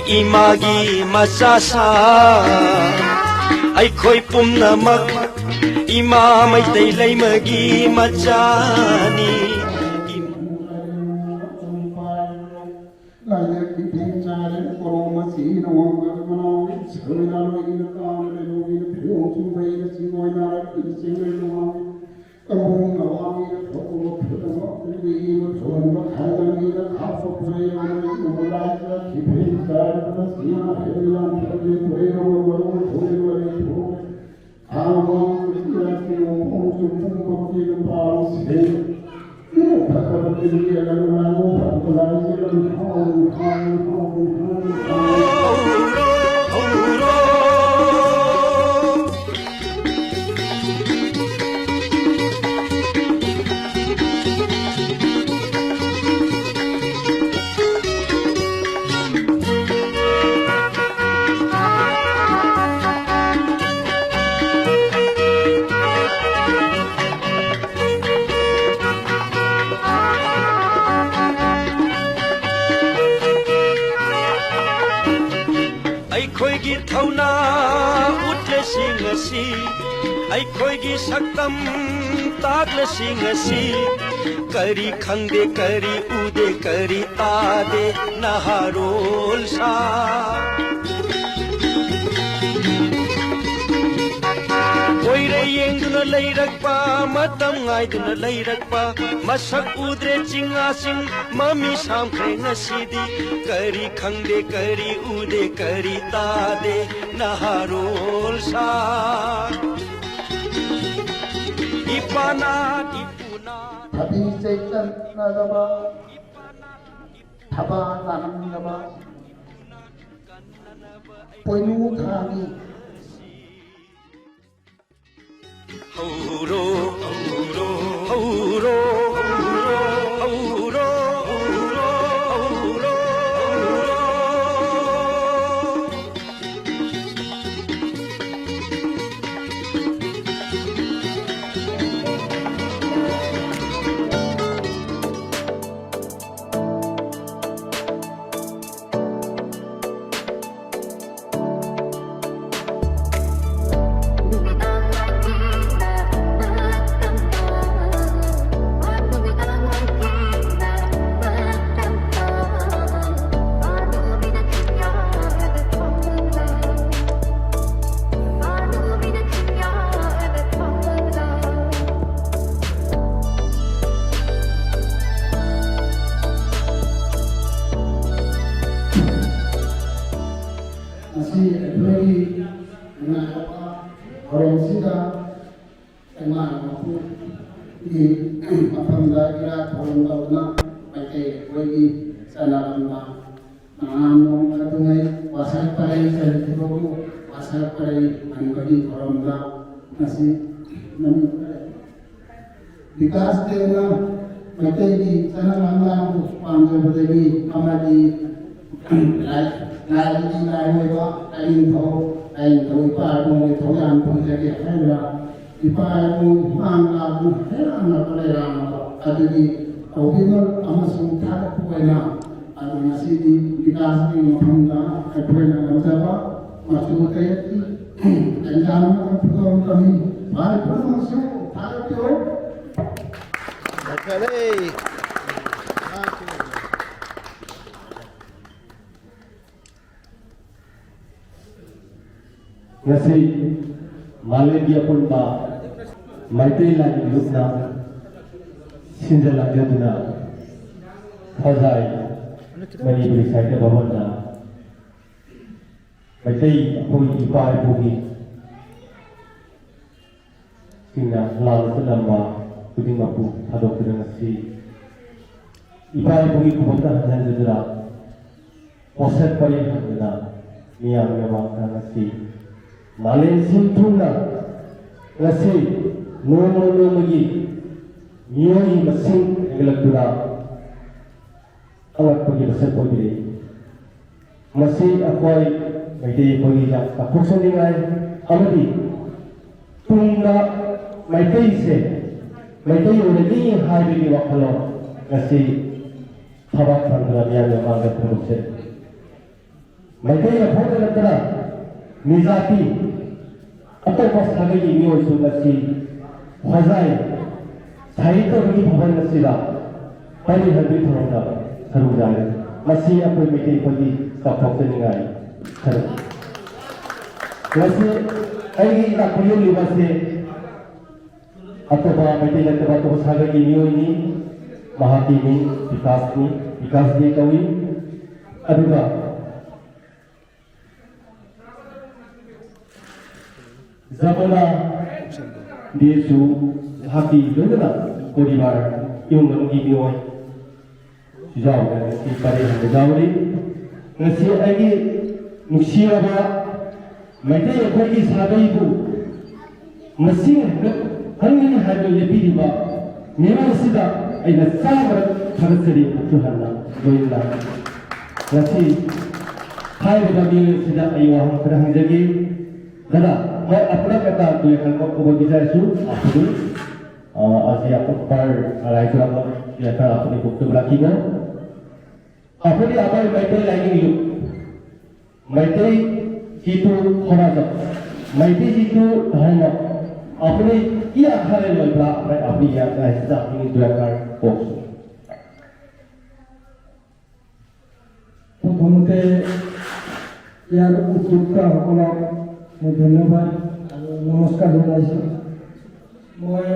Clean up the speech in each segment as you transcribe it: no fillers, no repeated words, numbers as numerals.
Imagi masasa ay ko'y pumnamak ima may taylay magi machani ꯑꯩꯈꯣꯏꯒꯤ ꯊꯧꯅꯥ ꯎꯠꯂꯁꯤ ꯉꯁꯤ ꯑꯩꯈꯣꯏꯒꯤ ꯁꯛꯇꯝ ꯇꯥꯛꯂꯁꯤ ꯉꯁꯤ ꯀꯔꯤ ꯈꯪꯗꯦ ꯀꯔꯤ ꯎꯗꯦ ꯀꯔꯤ ꯇꯥꯗꯦ ꯅꯍꯥꯔꯣꯜꯁꯥ ꯀꯣꯏꯔ ꯌꯦꯡꯗꯨꯅ ꯂꯩꯔꯛꯄ ꯃꯇꯝ ꯉꯥꯏꯗꯨꯅ ꯂꯩꯔꯛꯄ ꯃꯁꯛ ꯎꯗ꯭ꯔꯦ ꯆꯤꯡꯉꯥꯁꯤꯡ ꯃꯃꯤ ꯁꯥꯝꯈ꯭ꯔꯦ ꯉꯁꯤꯗꯤ ꯀꯔꯤ ꯈꯪꯗꯦ ꯀꯔꯤ ꯎꯗꯦ ꯀꯔꯤ ꯇꯥꯗꯦ ꯅꯍꯥꯔꯣꯜꯁꯥ ꯏꯄꯥꯅ ꯏꯄꯨꯅ ꯊꯕꯤ ꯆꯩꯇꯅꯗꯕ ꯊꯕꯥ ꯇꯥꯅꯝꯗꯕ ꯄꯣꯏꯅꯨ ꯊꯥꯒꯤ Hauro, hauro, hauro, hauro, hauro, hauro, ꯊꯧꯔꯝꯁꯤꯗ ꯏꯃꯥꯟꯅꯕ ꯃꯄꯨꯒꯤ ꯃꯐꯝꯗ ꯏꯔꯥꯠ ꯊꯧꯔꯝ ꯇꯧꯗꯨꯅ ꯃꯩꯇꯩ ꯑꯩꯈꯣꯏꯒꯤ ꯆꯠꯅꯔꯝꯕ ꯅꯣꯡ ꯈꯗꯨꯉꯩ ꯋꯥꯁꯛ ꯄꯔꯩ ꯆꯠꯈꯤꯕꯕꯨ ꯋꯥꯁꯛ ꯄꯔꯩ ꯍꯟꯕꯒꯤ ꯊꯧꯔꯝꯗ ꯉꯁꯤ ꯕꯤꯀꯥꯁ ꯗꯦꯕꯅ ꯃꯩꯇꯩꯒꯤ ꯆꯠꯅ-ꯂꯣꯟꯆꯠꯄꯨ ꯄꯥꯝꯖꯕꯗꯒꯤ ꯑꯃꯗꯤ ꯂꯥꯏꯒꯤ ꯂꯥꯏꯑꯣꯏꯕ ꯂꯥꯏꯅꯤꯡꯊꯧ ꯏꯄꯥ ꯏꯄꯨꯒꯤ ꯊꯧꯖꯥꯟ ꯄꯨꯖꯒꯦ ꯍꯥꯏꯕ ꯏꯄꯥ ꯏꯄꯨ ꯏꯃꯥꯡꯂꯥꯕꯨ ꯍꯦꯟꯅ ꯑꯅꯛꯄ ꯂꯩꯔꯥꯝꯃꯕ ꯑꯗꯨꯒꯤ ꯇꯧꯕꯤꯃꯜ ꯑꯃꯁꯨꯡ ꯊꯥꯒꯠꯄ ꯑꯣꯏꯅ ꯑꯗꯨ ꯉꯁꯤꯗꯤ ꯕꯤꯀꯥꯁꯀꯤ ꯃꯐꯝꯗ ꯑꯩꯈꯣꯏꯅ ꯉꯝꯖꯕ ꯃꯆꯨ ꯀꯌꯥꯠꯀꯤ ꯇꯦꯟꯖꯥꯟ ꯑꯃ ꯄꯨꯊꯣꯛꯂꯛꯀꯅꯤ ꯚꯥꯏ ꯄꯨꯝꯅꯃꯛꯁꯨ ꯊꯥꯒꯠꯄꯤꯌꯨ. ngasi Malaysia pun ba Maitai lagi lukna sinjalang jaduna khazai mani beri saita bawanda Maitai apoi ipai bugi singna lalu selama kuding mapu hadok dengan si ipai bugi kubota hanan jadura poset pari haduna niang memang kana si Malin Simtuna ngasi nomo-nomogi miyoi masing ngelakdura awat pergi besar pergi masih akoi Maitai pergi jak kapuksan dengan amadi tungna Maitai se Maitai urani hari di wakalo ngasi thabak pandra yang memang terus Maitai apa ngelakdura Nizati atau pas lagi ini usul nasi khazai saya itu bagi bhavan nasi dah hari hari thorong dah seru jaya masih apa Maitai pergi kapok seningai seru masih lagi tak perlu libasnya atau bah Maitai lagi atau pas lagi ini Mahakini Vikas ni kawi aduga Zamana Desu Haki Dona Poribar Yung Ngi Bioi Jauh dan si pada Jauri ngasi lagi nusiaba Maitai pergi sahabat ibu masih hanya hanya lebih riba memang sudah aina sabar terjadi Tuhan Goinda ngasi hai bagi sudah ayuh perang jadi Dada, मैं अपना कहता तो ये कल को बगीचा issue आपको आज ये आपको पर राइटर आप ये कर अपनी बुक तो रखी गो अपनी आपन Maitai lining look Maitai itu होना Maitai itu धर्म अपने क्या हरे लोग अपनी याद का हिस्सा अपनी दुआ कर पोस्ट প্ৰথমতে ইয়াৰ উদ্যোক্তা সকলক মই ধন্যবাদ আৰু নমস্কাৰ জনাইছোঁ মই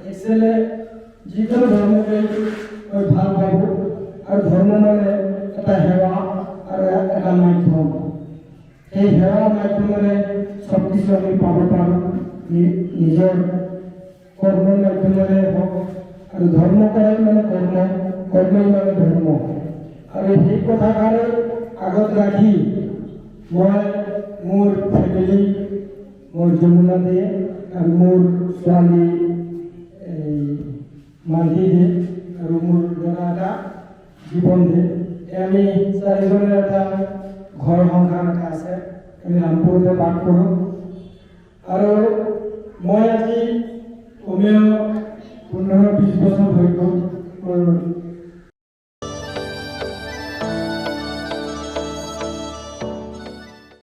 একচুৱেলি যিকোনো ধৰ্মকে মই ভাল পাওঁ আৰু ধৰ্ম মানে এটা সেৱা আৰু এটা মাধ্যম এই সেৱা মাধ্যমেৰে চব কিছু আমি পাব পাৰোঁ নিজৰ কৰ্মৰ মাধ্যমেৰে হওক আৰু ধৰ্ম কৰাই মানে কৰ্মই মানে ধৰ্ম আৰু সেই কথাষাৰে আগত ৰাখি মই মোৰ ফেমিলি মোৰ যমুনা দে আৰু মোৰ ছোৱালী মালহী দে আৰু মোৰ ল'ৰা এটা জীৱন দে আমি চাৰিজনৰ এটা ঘৰ সংসাৰ এটা আছে আমি ৰামপুৰতে বাস কৰোঁ আৰু মই আজি কমেও 15-20 বছৰ হৈ গ'ল মোৰ